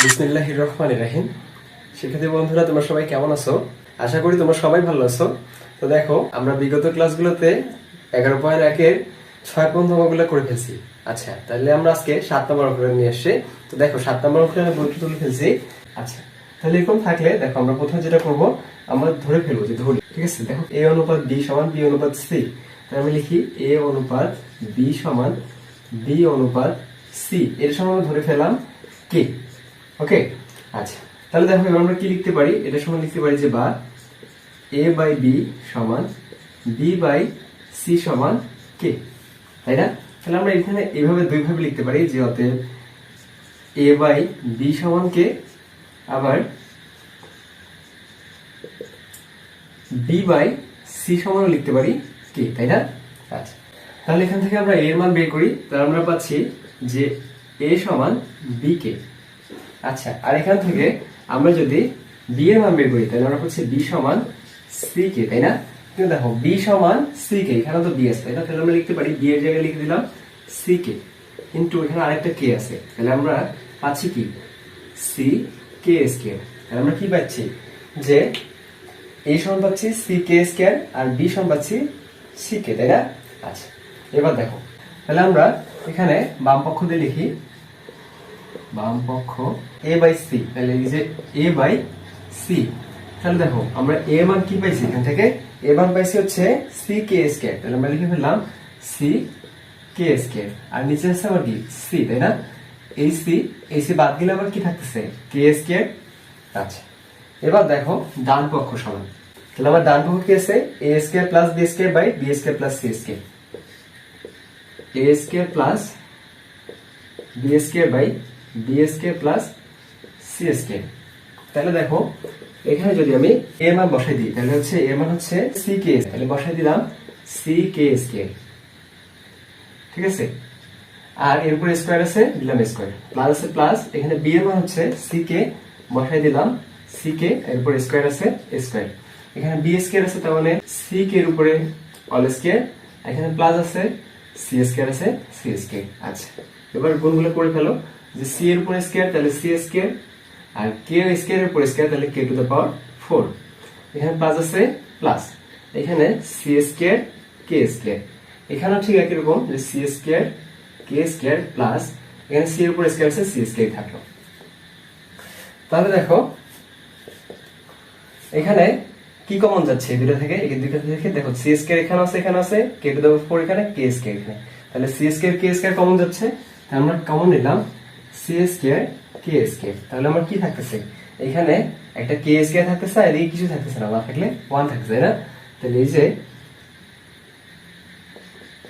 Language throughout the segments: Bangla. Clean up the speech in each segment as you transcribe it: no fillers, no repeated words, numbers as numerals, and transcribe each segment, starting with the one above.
বিসমিল্লাহির রহমানির রহিম। শিক্ষার্থী বন্ধুরা, তোমরা সবাই কেমন আছো? আশা করি তোমরা সবাই ভালো আছো। তো দেখো, আমরা বিগত ক্লাসগুলোতে 11.1-এর 6 অঙ্কগুলো করে ফেলছি। আচ্ছা, তাহলে আমরা আজকে 7 নম্বর অঙ্কটা নিয়ে আসছি। তো দেখো, 7 নম্বর অঙ্কটা আমি বইটা তুলে ফেলছি। আচ্ছা, তাহলে এরকম থাকলে দেখো, আমরা প্রথমে যেটা করব, আমরা ধরে ফেলবো যে ধরি, ঠিক আছে? দেখো, a অনুপাত b সমান b অনুপাত c। তাহলে আমি লিখি a অনুপাত b সমান b অনুপাত c। এর সমান আমরা ধরে ফেলাম k। ওকে, আচ্ছা, তাহলে দেখো এবার আমরা কি লিখতে পারি? এটা সমান লিখতে পারি যে বা a বাই b সমান b বাই c সমান k, তাই না? তাহলে আমরা এখানে এইভাবে দুইভাবে লিখতে পারি যে অতএব a বাই b সমান k, আবার b বাই c সমান লিখতে পারি k, তাই না? আচ্ছা, তাহলে এখান থেকে আমরা a এর মান বের করি। তাহলে আমরা পাচ্ছি যে a সমান b k। আচ্ছা, আর এখান থেকে আমরা যদি b এর মান বের করি তাহলে আমরা পাচ্ছি b সমান c k, তাই না? কিন্তু দেখো, b সমান c k, এখানে তো b আছে, তাই না? তাহলে আমরা লিখতে পারি b এর জায়গায় লিখে দিলাম c k, কিন্তু এখানে আরেকটা k আছে। তাহলে আমরা পাচ্ছি কি c k স্কয়ার। তাহলে আমরা কি পাচ্ছি যে a সমান পাচ্ছি c k স্কয়ার আর b সমান পাচ্ছি c k, তাই না? আচ্ছা, এবার দেখো, তাহলে আমরা এখানে বাম পক্ষ দিয়ে লিখি বাম পক্ষ a বাই c। তাহলে এই যে a বাই c, তাহলে দেখো আমরা a মান কি পাইছি? এখান থেকে a মান পাইছি হচ্ছে c k স্কয়ার। তাহলে আমরা লিখে ফেললাম c k স্কয়ার, আর নিচে আছে আবার কি c, তাই না? এই c বাদ দিলে আবার কি থাকতেছে? k square. আচ্ছা, এবার দেখো ডান পক্ষ সমান। তাহলে আমার ডান পক্ষ কি আছে? a square plus b square by b square plus c square, a square plus b square by b square plus c square. তাহলে দেখো, এখানে যদি আমি a মান বসাই দিই তাহলে হচ্ছে a মান হচ্ছে c k, তাহলে বসাই দিলাম c k স্কয়ার, ঠিক আছে? আর এর উপরে স্কয়ার আছে, দিলাম স্কয়ার, প্লাস আছে প্লাস, এখানে b এর মান হচ্ছে c k, বসাই দিলাম c k, এর উপরে স্কয়ার আছে স্কয়ার, এখানে b স্কয়ার আছে, তার মানে c k এর উপরে অল স্কয়ার, এখানে প্লাস আছে c স্কয়ার আছে c স্কয়ার। আচ্ছা, এবার গুণগুলো করে ফেলো, যে c এর উপরে স্কয়ার তাহলে c স্কয়ার, আর k স্কয়ার এর উপরে স্কয়ার তাহলে k টু দ্য পাওয়ার 4, এখানে প্লাস আছে প্লাস, এখানে c স্কয়ার k স্কয়ার, এখানেও ঠিক একই রকম, যে c square k square plus, এখানে c এর উপরে স্কয়ার আছে c স্কয়ার থাকলো। তাহলে দেখো এখানে কি কমন যাচ্ছে এই দুটো থেকে? এই দুটো থেকে দেখো c স্কয়ার এখানে আছে, এখানে আছে, k টু দ্য পাওয়ার 4, এখানে k স্কয়ার এখানে, তাহলে c square k square common যাচ্ছে, তাহলে আমরা কমন নিলাম c স্কয়ার k স্কয়ার। তাহলে আমার কি থাকতেছে? এখানে একটা k স্কয়ার থাকতেছে, আর এই কিছু থাকতেছে না, থাকলে 1 থাকতেছে, তাই না? তাহলে এই যে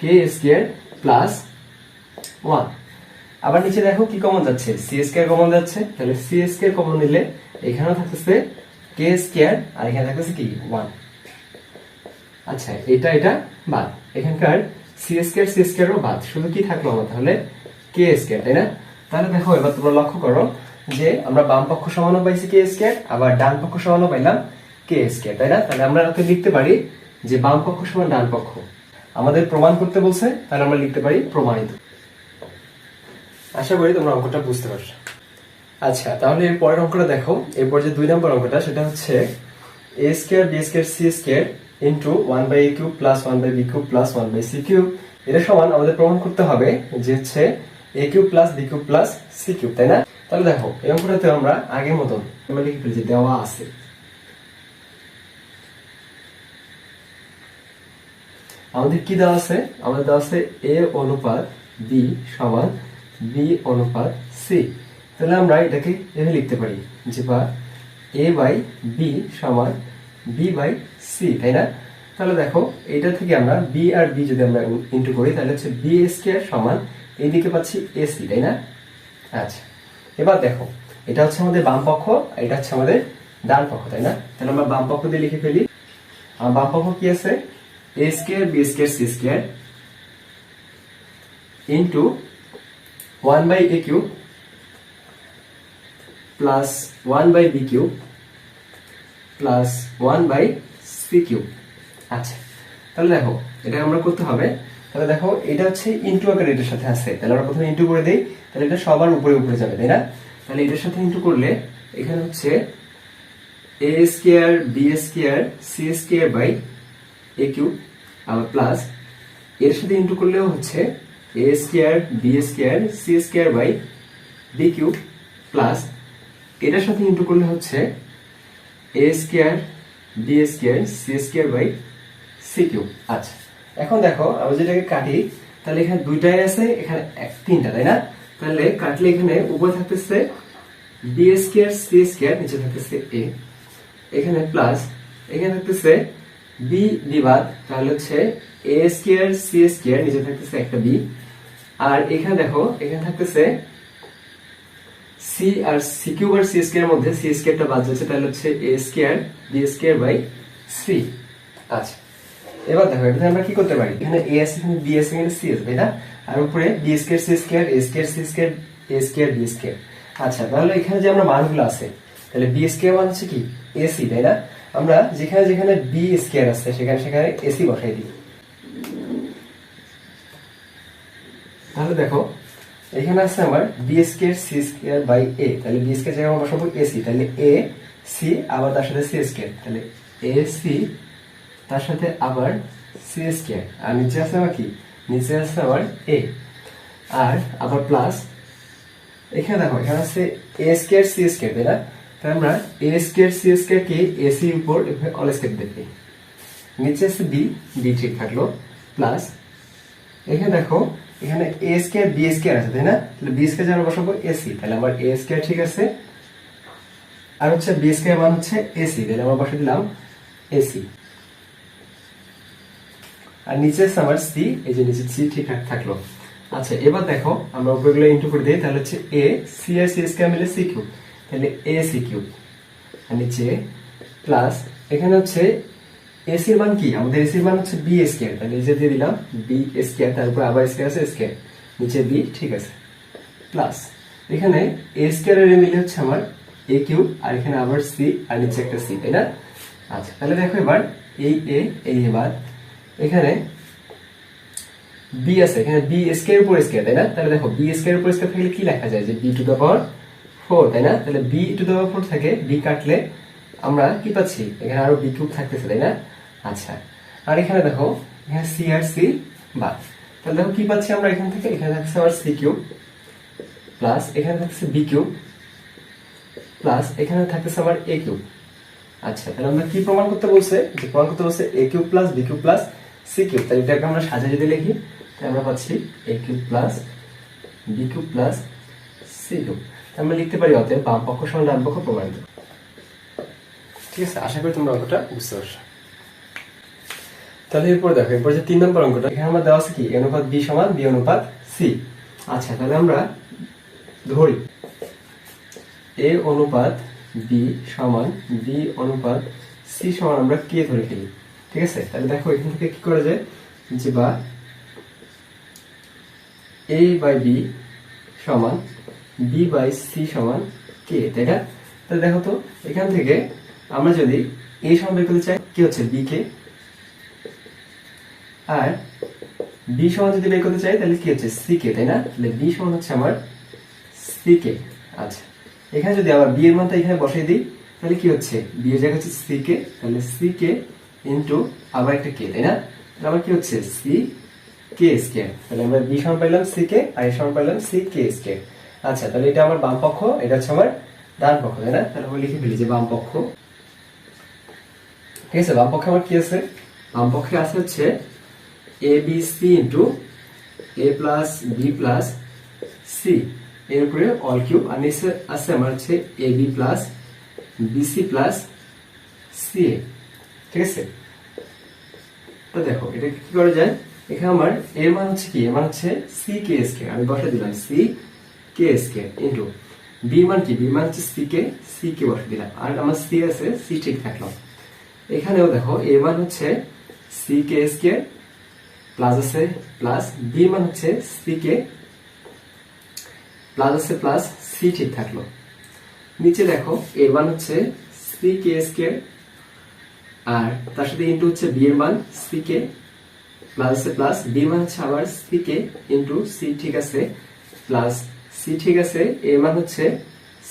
k স্কয়ার প্লাস 1, আবার নিচে দেখো কি কমন যাচ্ছে? c স্কয়ার কমন যাচ্ছে, তাহলে c স্কয়ার কমন নিলে এখানেও থাকতেছে k স্কয়ার, আর এখানে থাকতেছে কি 1। আচ্ছা, এটা বাদ, এখানকার c স্কয়ারও বাদ, শুধু কি থাকলো আমার? তাহলে k স্কয়ার, তাই না? তাহলে দেখো, এবার তোমরা লক্ষ্য করো যে আমরা বাম পক্ষ সমানও পাইছি k স্কয়ার, আবার ডান পক্ষ সমানও পাইলাম k স্কয়ার, তাই না? তাহলে আমরা লিখতে পারি যে বাম পক্ষ সমান ডান পক্ষ। আমাদের প্রমাণ করতে বলছে, তাহলে আমরা লিখতে পারি প্রমাণিত। আশা করি তোমরা অঙ্কটা বুঝতে পারছো। আচ্ছা, তাহলে এর পরের অঙ্কটা দেখো। এরপর যে 2 নম্বর অঙ্কটা, সেটা হচ্ছে a square b square c square into 1/a cube plus 1/b cube plus 1/c cube, এটা সমান আমাদের প্রমাণ করতে হবে যে হচ্ছে a cube plus b cube plus c cube, তাই না? তাহলে দেখো, এই অঙ্কটাতে আমরা আগের মতন আমরা লিখে ফেলি যে দেওয়া আছে, আমাদের কি দেওয়া আছে? আমাদের দেওয়া আছে a অনুপাত b সমান b অনুপাত c। তাহলে আমরা এটাকে এভাবে লিখতে পারি যে বা a বাই b সমান b বাই c, তাই না? তাহলে দেখো, এটা থেকে আমরা b আর b যদি আমরা ইনটু করি তাহলে হচ্ছে b স্কয়ার সমান এইদিকে পাচ্ছি ac, তাই না? আচ্ছা, এবার দেখো, এটা হচ্ছে আমাদের বাম পক্ষ, আর এটা হচ্ছে আমাদের ডান পক্ষ, তাই না? তাহলে আমরা বাম পক্ষ দিয়ে লিখে ফেলি। আর বাম পক্ষ কি আছে? a square b square c square into 1/a cube plus 1/b cube plus 1/c cube. আচ্ছা, তাহলে দেখো, এটা আমরা করতে হবে। তাহলে দেখো, এটা হচ্ছে ইনটু আকারে এটার সাথে আছে, তাহলে আমরা প্রথমে ইনটু করে দেই, তাহলে এটা সবার উপরে উপরে যাবে, তাই না? তাহলে এটার সাথে ইন্টু করলে এখানে হচ্ছে A square B square C square by A cube, আবার প্লাস এর সাথে ইন্টু করলেও হচ্ছে A square B square C square by B cube, plus এটার সাথে ইন্টু করলে হচ্ছে A square B square C square by C cube. আচ্ছা, এখন দেখো আমরা যেটাকে কাটি, তাহলে এখানে দুইটাই আছে, এখানে তিনটা, তাই না? তাহলে কাটলে এখানে উপরে থাকতেছে বি স্কয়ার সি স্কয়ার, নিচে থাকতেছে এ, এখানে প্লাস এখানে থাকতেছে বি বিভাগ, তাহলে হচ্ছে এ স্কয়ার সি স্কয়ার, নিচে থাকতেছে একটা বি, আর এখানে দেখো এখানে থাকতেছে সি আর সি কিউব আর সি স্কয়ার মধ্যে সি স্কয়ারটা বাদ যাচ্ছে, তাহলে হচ্ছে A square B square by C. আচ্ছা, এবার দেখো এটাতে আমরা কি করতে পারি, এখানে এ আছে, এখানে বি আছে, এখানে সি আছে, তাই না? আর উপরে বি স্কয়ার সি স্কয়ার এ স্কয়ার সি স্কয়ার এ স্কয়ার বি স্কয়ার। আচ্ছা, তাহলে এখানে যে আমরা মানগুলো আছে, তাহলে বি স্কয়ার মান হচ্ছে কি এসি, তাই না? আমরা যেখানে যেখানে বি স্কয়ার আছে সেখানে সেখানে এসি বসাই দিই। তাহলে দেখো এখানে আছে আমার B square C square by A, তাহলে বি স্কয়ার জায়গায় আমরা বসাবো এসি, তাহলে এ সি আবার তার সাথে সি স্কয়ার, তাহলে এ সি তার সাথে আবার সি স্কয়ার, আর নিচে আছে আমার কি, নিচে আছে আমার এ, আর আবার প্লাস এখানে দেখো এখানে আছে এ স্কয়ার সি স্কয়ার, তাই না? তাহলে আমরা এ স্কয়ার সি স্কয়ার কে এসি উপর অল স্কয়ার দেখি, নিচে আছে বি, বি ঠিক থাকলো, প্লাস এখানে দেখো এখানে এ স্কয়ার বি স্কয়ার আছে, তাই না? তাহলে বি স্কয়ার আমরা বসাবো এসি, তাহলে আমার এ স্কয়ার ঠিক আছে, আর হচ্ছে বি স্কয়ার মান হচ্ছে এসি, তাহলে আমরা বসে দিলাম এসি, আর নিচে আছে আমার সি, এই যে নিচে সি ঠিক থাকলো। আচ্ছা, এবার দেখো আমরা উপরগুলো ইনটু করে দিই, তাহলে হচ্ছে এ সি আর সি স্কয়ার মিলে সি কিউব, তাহলে এ সি কিউব, আর নিচে প্লাস এখানে হচ্ছে এসির মান কি, আমাদের এসির মান হচ্ছে বি স্কয়ার, তাহলে নিচে দিয়ে দিলাম বি স্কয়ার, তারপর আবার স্কয়ার আছে স্কয়ার, নিচে বি ঠিক আছে, প্লাস এখানে এ স্কয়ার এর মিলে হচ্ছে আমার এ কিউব, আর এখানে আবার সি আর নিচে একটা সি, তাই না? আচ্ছা, তাহলে দেখো এবার এই এ এই এবার এখানে বি আছে, এখানে বি স্কয়ার উপর স্কয়ার, তাই না? তাহলে দেখো বি স্কয়ার উপর স্কয়ার থাকলে কি লেখা যায়, যে বি টু দ্য পাওয়ার 4, তাই না? তাহলে বি টু দ্য পাওয়ার 4 থেকে বি কাটলে আমরা কি পাচ্ছি, এখানে আরো বি কিউব থাকতেছে, তাই না? আচ্ছা, আর এখানে দেখো এখানে সি আর সি বাদ, তাহলে দেখো কি পাচ্ছি আমরা এখান থেকে, এখানে থাকছে আমার সি কিউব, প্লাস এখানে থাকছে বি কিউব, প্লাস এখানে থাকতেছে আমার এ কিউব। আচ্ছা, তাহলে আমরা কি প্রমাণ করতে বলছে, যে প্রমাণ করতে বলছে A cube plus B cube plus C cube, তাহলে এটাকে আমরা সাজিয়ে যদি লিখি, তাহলে আমরা পাচ্ছি A cube plus B cube plus C cube. আমরা লিখতে পারি অতএব বাম পক্ষ সমান ডান পক্ষ প্রমাণিত। ঠিক আছে, আশা করি তোমরা অঙ্কটা বুঝতে পারছো। তাহলে এরপর দেখো, এরপর যে 3 নম্বর অঙ্কটা, এখানে আমরা দেওয়া আছে কি এ অনুপাত বি সমান বি অনুপাত সি। আচ্ছা, তাহলে আমরা ধরি এ অনুপাত বি সমান বি অনুপাত সি সমান আমরা কে ধরে ফেলি। ঠিক আছে, তাহলে দেখো এখান থেকে কি করা যায়, যে বা এ বাই বি সমান বি বাই সি সমান কে, তাই না? তাহলে দেখো তো এখান থেকে আমরা যদি এ সমান বের করতে চাই, কি হচ্ছে বি কে, আর বি সমান যদি বের করতে চাই তাহলে কি হচ্ছে সি কে, তাই না? তাহলে বি সমান হচ্ছে আমার সি কে। আচ্ছা, এখানে যদি আবার বি এর মানটা এখানে বসাই দিই, তাহলে কি হচ্ছে বি এর জায়গা হচ্ছে সি কে, তাহলে সি কে ইন্টু আবার একটা কে, তাই না? তাহলে আবার কি হচ্ছে সি কে স্কয়ার, তাহলে আমরা বি সমান পাইলাম সি কে, আর এ সমান পাইলাম সি কে স্কয়ার। আচ্ছা, তাহলে এটা আমার বাম পক্ষ, এটা হচ্ছে আমার ডান পক্ষ, তাই না? তাহলে আমরা লিখে ফেলি যে বাম পক্ষ। ঠিক আছে, বাম পক্ষে আমার কি আছে, বাম পক্ষে আছে হচ্ছে A B C into A plus B plus C, এর উপরে অল কিউব, আর নিচে আছে আমার হচ্ছে A B plus B C plus C A. ঠিক আছে, তো দেখো এটা কি করা যায়, এখানে আমার এর মান হচ্ছে কি, এর মান হচ্ছে সি কে স্কয়ার, আমি বসে দিলাম C K square into B মান কি, বি মান হচ্ছে সি কে বসে দিলাম, আর আমার সি আছে, সি ঠিক থাকলো। এখানেও দেখো এর মান হচ্ছে সি কে স্কয়ার প্লাস আছে প্লাস বি মান হচ্ছে সি কে প্লাস আছে প্লাস সি ঠিক থাকলো। নিচে দেখো এর মান হচ্ছে সি কে স্কয়ার, আর তার সাথে ইন্টু হচ্ছে বি এর মান সি কে প্লাস আছে প্লাস বি মান হচ্ছে আবার সি কে ইন্টু সি ঠিক আছে প্লাস সি ঠিক আছে, এর মান হচ্ছে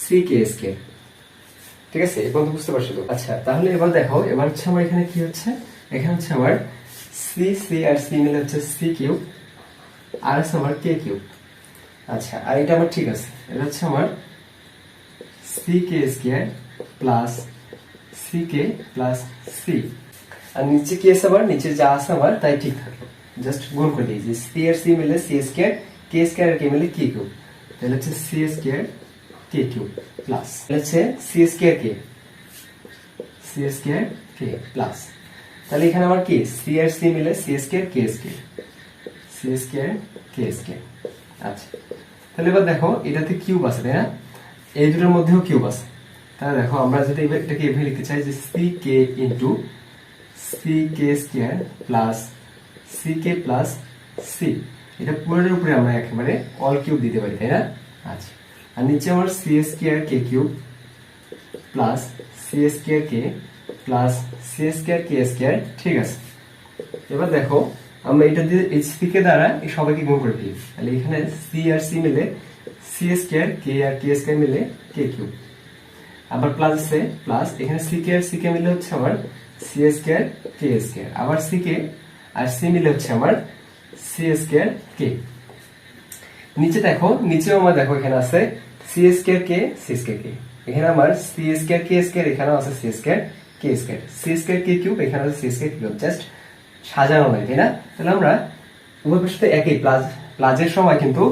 সি কে স্কয়ার। ঠিক আছে, এই পর্যন্ত বুঝতে পারছো তো? আচ্ছা, তাহলে এবার দেখো, এবার হচ্ছে আমার এখানে কি হচ্ছে, এখানে হচ্ছে আমার সি সি আর সি মিলে হচ্ছে সি কিউব, আর আছে আমার কে কিউব। আচ্ছা, আর এটা আমার ঠিক আছে, এটা হচ্ছে আমার C K square plus C k plus C, আর নিচে কি আছে, আবার নিচে যা আছে আমার তাই ঠিক থাকলো, জাস্ট গুণ করে দিয়েছি। সি আর সি মিলে সি স্কয়ার, কে স্কয়ার আর কে মিলে কে কিউব, তাহলে হচ্ছে C square K cube plus হচ্ছে সি স্কয়ার কে, সি স্কয়ার কে প্লাস, তাহলে এখানে আমার কি সি আর সি মিলে সি স্কয়ার কে স্কয়ার, সি স্কয়ার কে স্কয়ার। আচ্ছা, তাহলে এবার দেখো এটাতে কিউব আছে তাই না, এই দুটোর মধ্যেও কিউব আছে, তাহলে দেখো আমরা যদি এটাকে এভাবে লিখতে চাই যে C K into C K square plus C k plus C, এটা পুরোটার উপরে আমরা একেবারে অল কিউব দিতে পারি তাই না। আচ্ছা, আর নিচে আমার C square K cube plus C square k plus C square কে স্কয়ার। ঠিক আছে, এবার দেখো আমরা এটা দিয়ে এইচসি কে দ্বারা এই সবাইকে গুণ করে দিই, তাহলে এখানে সি আর সি মিলে সি স্কয়ার, কে আর কে স্কয়ার মিলে কে কিউব, আবার প্লাস আছে প্লাস, এখানে সি কে আর সি কে মিলে হচ্ছে আমার সি স্কয়ার কে স্কয়ার, আবার সি কে আর সি মিলে হচ্ছে আমার সি স্কয়ার কে। নিচে দেখো, নিচেও আমার দেখো এখানে আছে C square K C square কে, এখানে আমার সি স্কয়ার কে স্কয়ার, এখানেও আছে সি স্কয়ার কে square, C square K cube, এখানে আছে সি স্কয়ার কিউব, জাস্ট সাজানো নাই তাই না। তাহলে আমরা উভয় পাশে তো একই, প্লাজের সময় কিন্তু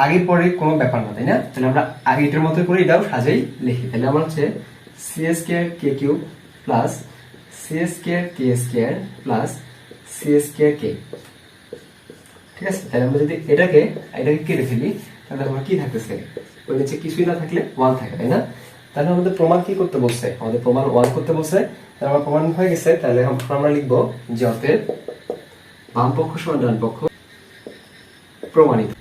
আগে পরে কোনো ব্যাপার না তাই না, তাহলে আমরা আগে এটার মতো করে এটাও সাজাই লিখি, তাহলে আমার হচ্ছে C square K cube plus C square কে স্কয়ার প্লাস সি স্কয়ার কে। ঠিক আছে, তাহলে আমরা যদি এটাকে কেটে ফেলি, তাহলে আমার কি থাকতেছে, ওই নিচে কিছুই না থাকলে 1 থাকে তাই না। তাহলে আমাদের প্রমাণ কি করতে বলছে, আমাদের প্রমাণ 1 করতে বলছে, তাহলে আমার প্রমাণ হয়ে গেছে। তাহলে আমরা লিখবো যে অতএব বাম পক্ষ সমান ডান পক্ষ প্রমাণিত।